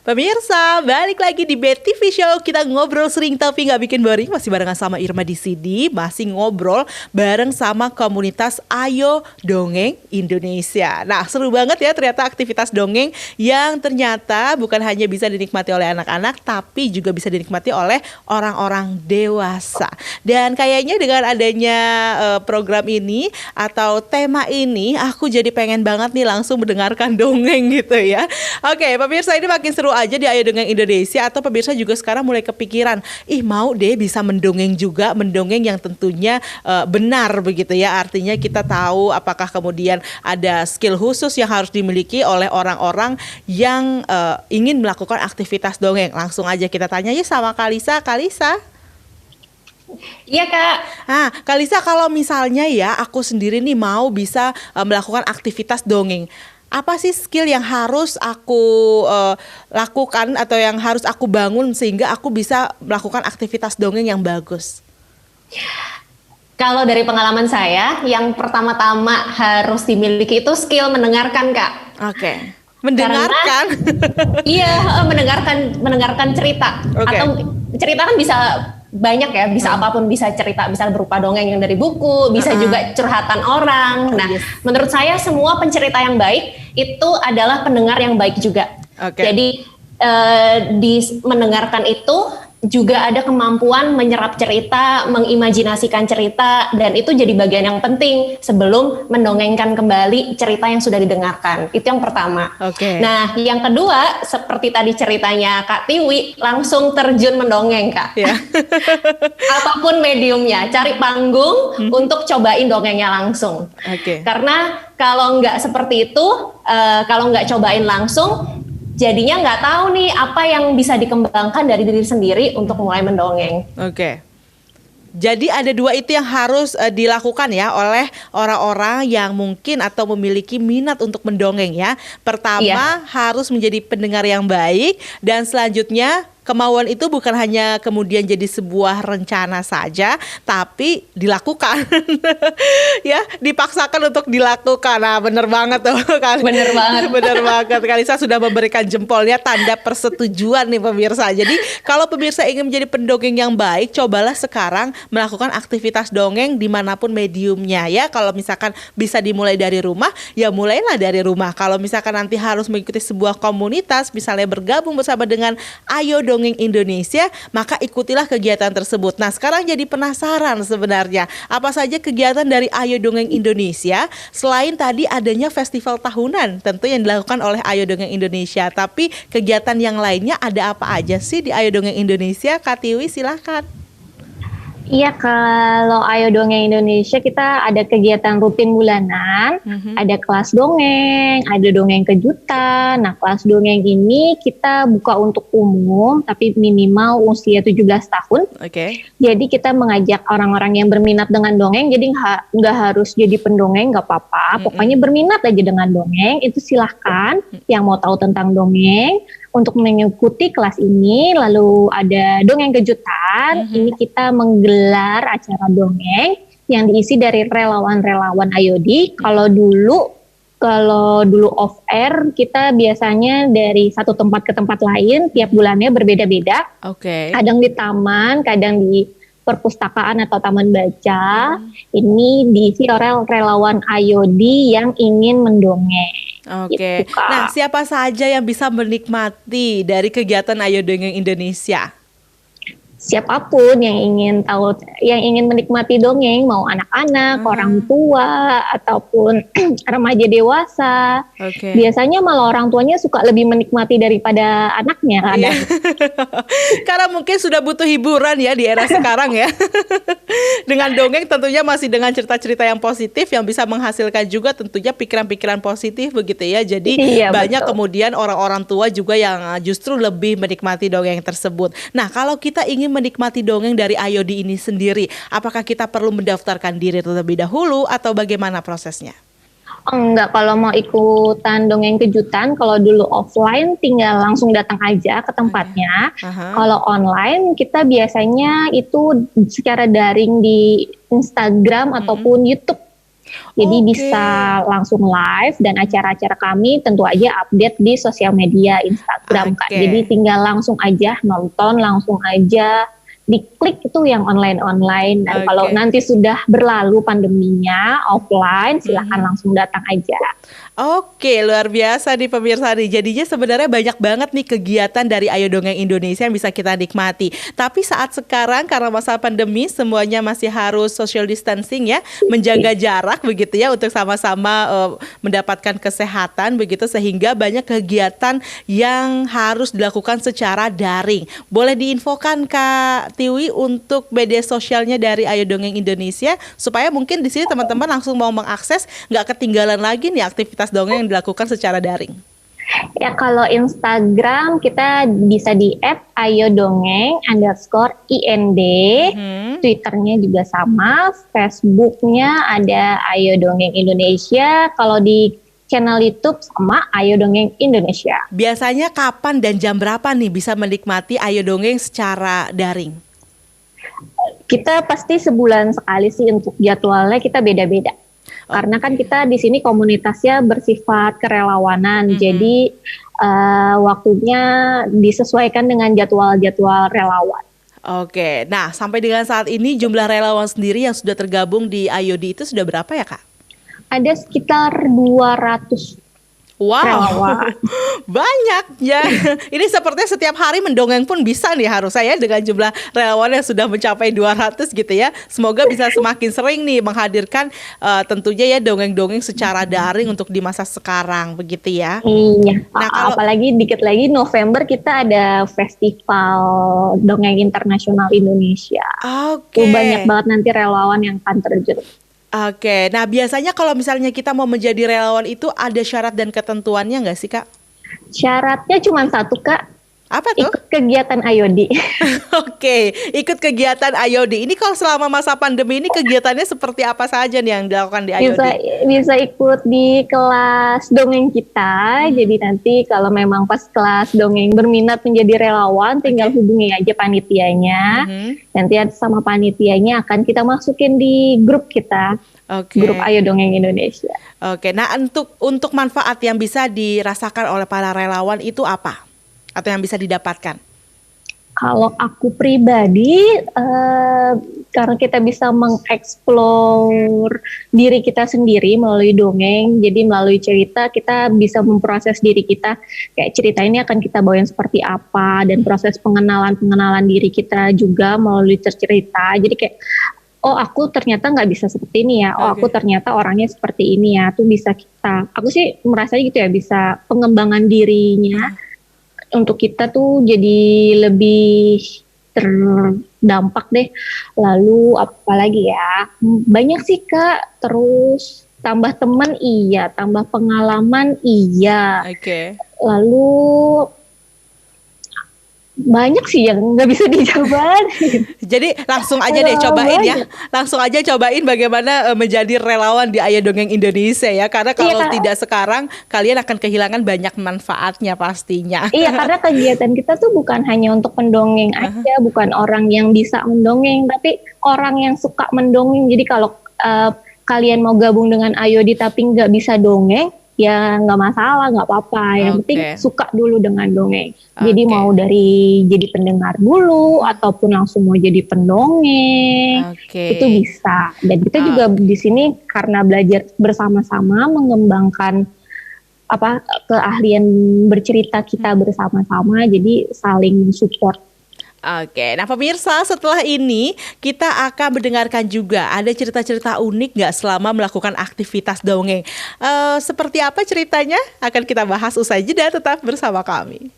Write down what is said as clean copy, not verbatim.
Pemirsa, balik lagi di BET TV Show. Kita ngobrol sering tapi nggak bikin boring. Masih barengan sama Irma di sini. Masih ngobrol bareng sama komunitas Ayo Dongeng Indonesia. Nah, seru banget ya ternyata aktivitas dongeng yang ternyata bukan hanya bisa dinikmati oleh anak-anak, tapi juga bisa dinikmati oleh orang-orang dewasa. Dan kayaknya dengan adanya program ini atau tema ini, aku jadi pengen banget nih langsung mendengarkan dongeng gitu ya. Oke, pemirsa, ini makin seru aja di Ayo Dongeng Indonesia. Atau pemirsa juga sekarang mulai kepikiran, mau deh bisa mendongeng juga, mendongeng yang tentunya benar begitu ya. Artinya kita tahu apakah kemudian ada skill khusus yang harus dimiliki oleh orang-orang yang ingin melakukan aktivitas dongeng. Langsung aja kita tanya yuk sama Kalisa. Kalisa. Iya Kak. Kalisa, kalau misalnya ya aku sendiri nih mau bisa melakukan aktivitas dongeng, apa sih skill yang harus aku lakukan atau yang harus aku bangun sehingga aku bisa melakukan aktivitas dongeng yang bagus? Kalau dari pengalaman saya, yang pertama-tama harus dimiliki itu skill mendengarkan, Kak. Oke. Mendengarkan? Iya, mendengarkan cerita. Okay. Atau cerita kan bisa banyak ya, bisa apapun, bisa cerita, bisa berupa dongeng yang dari buku, bisa juga curhatan orang. Nah, menurut saya semua pencerita yang baik itu adalah pendengar yang baik juga. Jadi di mendengarkan itu juga ada kemampuan menyerap cerita, mengimajinasikan cerita, dan itu jadi bagian yang penting sebelum mendongengkan kembali cerita yang sudah didengarkan. Itu yang pertama. Nah, yang kedua, seperti tadi ceritanya Kak Tiwi, langsung terjun mendongeng, Kak. Apapun mediumnya, cari panggung untuk cobain dongengnya langsung. Karena kalau nggak seperti itu, kalau nggak cobain langsung, jadinya nggak tahu nih apa yang bisa dikembangkan dari diri sendiri untuk mulai mendongeng. Jadi ada dua itu yang harus dilakukan ya oleh orang-orang yang mungkin atau memiliki minat untuk mendongeng ya. Pertama, harus menjadi pendengar yang baik, dan selanjutnya kemauan itu bukan hanya kemudian jadi sebuah rencana saja, tapi dilakukan. Ya, dipaksakan untuk dilakukan. Nah, bener banget tuh. Bener banget. Bener banget. Kalisa sudah memberikan jempolnya, tanda persetujuan nih pemirsa. Jadi kalau pemirsa ingin menjadi pendongeng yang baik, cobalah sekarang melakukan aktivitas dongeng dimanapun mediumnya ya. Kalau misalkan bisa dimulai dari rumah, ya mulailah dari rumah. Kalau misalkan nanti harus mengikuti sebuah komunitas, misalnya bergabung bersama dengan Ayo Dongeng Indonesia, maka ikutilah kegiatan tersebut. Nah, sekarang jadi penasaran sebenarnya, apa saja kegiatan dari Ayo Dongeng Indonesia selain tadi adanya festival tahunan tentu yang dilakukan oleh Ayo Dongeng Indonesia, tapi kegiatan yang lainnya ada apa aja sih di Ayo Dongeng Indonesia? Kak Tiwi, silahkan. Iya, kalau Ayo Dongeng Indonesia kita ada kegiatan rutin bulanan, ada kelas dongeng, ada dongeng kejutan. Nah, kelas dongeng ini kita buka untuk umum, tapi minimal usia 17 tahun. Jadi kita mengajak orang-orang yang berminat dengan dongeng, jadi nggak harus jadi pendongeng, nggak apa-apa. Pokoknya berminat aja dengan dongeng, itu silahkan. Yang mau tahu tentang dongeng, untuk mengikuti kelas ini, lalu ada dongeng kejutan. Ini kita menggelar acara dongeng yang diisi dari relawan-relawan Ayodi. Kalau dulu off air, kita biasanya dari satu tempat ke tempat lain, tiap bulannya berbeda-beda. Kadang di taman, kadang di perpustakaan atau taman baca. Ini diisi oleh relawan Ayodi yang ingin mendongeng. Gitu, nah siapa saja yang bisa menikmati dari kegiatan Ayo Dongeng Indonesia? Siapapun yang ingin menikmati dongeng, mau anak-anak, orang tua, ataupun remaja dewasa. Biasanya malah orang tuanya suka lebih menikmati daripada anaknya kadang. Karena mungkin sudah butuh hiburan ya di era sekarang ya. Dengan dongeng tentunya masih dengan cerita-cerita yang positif yang bisa menghasilkan juga tentunya pikiran-pikiran positif begitu ya. Jadi banyak kemudian orang-orang tua juga yang justru lebih menikmati dongeng tersebut. Nah, kalau kita ingin menikmati dongeng dari Ayodi ini sendiri, apakah kita perlu mendaftarkan diri terlebih dahulu atau bagaimana prosesnya? Enggak, kalau mau ikutan dongeng kejutan, kalau dulu offline tinggal langsung datang aja ke tempatnya. Kalau online kita biasanya itu secara daring di Instagram ataupun YouTube. Jadi Oke. bisa langsung live dan acara-acara kami tentu aja update di sosial media Instagram Kak. Oke. Jadi tinggal langsung aja nonton, langsung aja diklik itu yang online-online. Dan kalau Oke. nanti sudah berlalu pandeminya offline, silahkan langsung datang aja. Oke, luar biasa nih pemirsa nih. Jadinya sebenarnya banyak banget nih kegiatan dari Ayo Dongeng Indonesia yang bisa kita nikmati. Tapi saat sekarang karena masa pandemi semuanya masih harus social distancing ya, menjaga jarak begitu ya untuk sama-sama mendapatkan kesehatan begitu, sehingga banyak kegiatan yang harus dilakukan secara daring. Boleh diinfokan Kak Tiwi untuk media sosialnya dari Ayo Dongeng Indonesia supaya mungkin di sini teman-teman langsung mau mengakses, nggak ketinggalan lagi nih aktivitas dongeng yang dilakukan secara daring. Ya kalau Instagram kita bisa di @ayodongeng_ind, Twitternya juga sama, Facebooknya ada Ayo Dongeng Indonesia, kalau di channel YouTube sama Ayo Dongeng Indonesia. Biasanya kapan dan jam berapa nih bisa menikmati Ayo Dongeng secara daring? Kita pasti sebulan sekali sih, untuk jadwalnya kita beda-beda. Karena kan kita di sini komunitasnya bersifat kerelawanan, jadi waktunya disesuaikan dengan jadwal-jadwal relawan. Oke, nah sampai dengan saat ini jumlah relawan sendiri yang sudah tergabung di AYOD itu sudah berapa ya Kak? Ada sekitar 200 Wow, relawan. banyak ya. Ini sepertinya setiap hari mendongeng pun bisa nih harus saya dengan jumlah relawan yang sudah mencapai 200 gitu ya. Semoga bisa semakin sering nih menghadirkan tentunya ya dongeng-dongeng secara daring untuk di masa sekarang begitu ya. Iya, Nah, kalau apalagi dikit lagi November kita ada Festival Dongeng Internasional Indonesia. Oke. Banyak banget nanti relawan yang akan terjun. Oke, nah biasanya kalau misalnya kita mau menjadi relawan itu ada syarat dan ketentuannya nggak sih Kak? Syaratnya cuma satu Kak, Apa tuh? ikut kegiatan AYOD. Oke, ikut kegiatan AYOD. Ini kalau selama masa pandemi ini kegiatannya seperti apa saja nih yang dilakukan di AYOD? Bisa ikut di kelas dongeng kita. Jadi nanti kalau memang pas kelas dongeng berminat menjadi relawan, tinggal hubungi aja panitianya. Nanti sama panitianya akan kita masukin di grup kita. Grup Ayo Dongeng Indonesia. Oke, nah untuk manfaat yang bisa dirasakan oleh para relawan itu apa? Atau yang bisa didapatkan? Kalau aku pribadi, karena kita bisa mengeksplor diri kita sendiri melalui dongeng, jadi melalui cerita kita bisa memproses diri kita, kayak cerita ini akan kita bawain seperti apa, dan proses pengenalan diri kita juga melalui cerita. Jadi kayak, oh aku ternyata nggak bisa seperti ini ya, oh aku ternyata orangnya seperti ini ya, tuh bisa aku sih merasanya gitu ya, bisa pengembangan dirinya. Untuk kita tuh jadi lebih terdampak deh. Lalu apalagi ya, banyak sih Kak, terus tambah teman iya, tambah pengalaman iya. Lalu banyak sih yang nggak bisa dijawab. Jadi langsung aja deh cobain ya. Langsung aja cobain bagaimana menjadi relawan di Ayo Dongeng Indonesia ya. Karena kalau tidak sekarang kalian akan kehilangan banyak manfaatnya pastinya. Iya, karena kegiatan kita tuh bukan hanya untuk pendongeng aja, bukan orang yang bisa mendongeng, tapi orang yang suka mendongeng. Jadi kalau kalian mau gabung dengan AYOD tapi nggak bisa dongeng, ya nggak masalah, nggak apa-apa. Yang penting suka dulu dengan dongeng. Jadi mau dari jadi pendengar dulu ataupun langsung mau jadi pendongeng, itu bisa. Dan kita juga di sini karena belajar bersama-sama, mengembangkan keahlian bercerita kita bersama-sama, jadi saling support. Oke, nah pemirsa, setelah ini kita akan mendengarkan juga ada cerita-cerita unik nggak selama melakukan aktivitas dongeng. Seperti apa ceritanya? Akan kita bahas usai jeda, tetap bersama kami.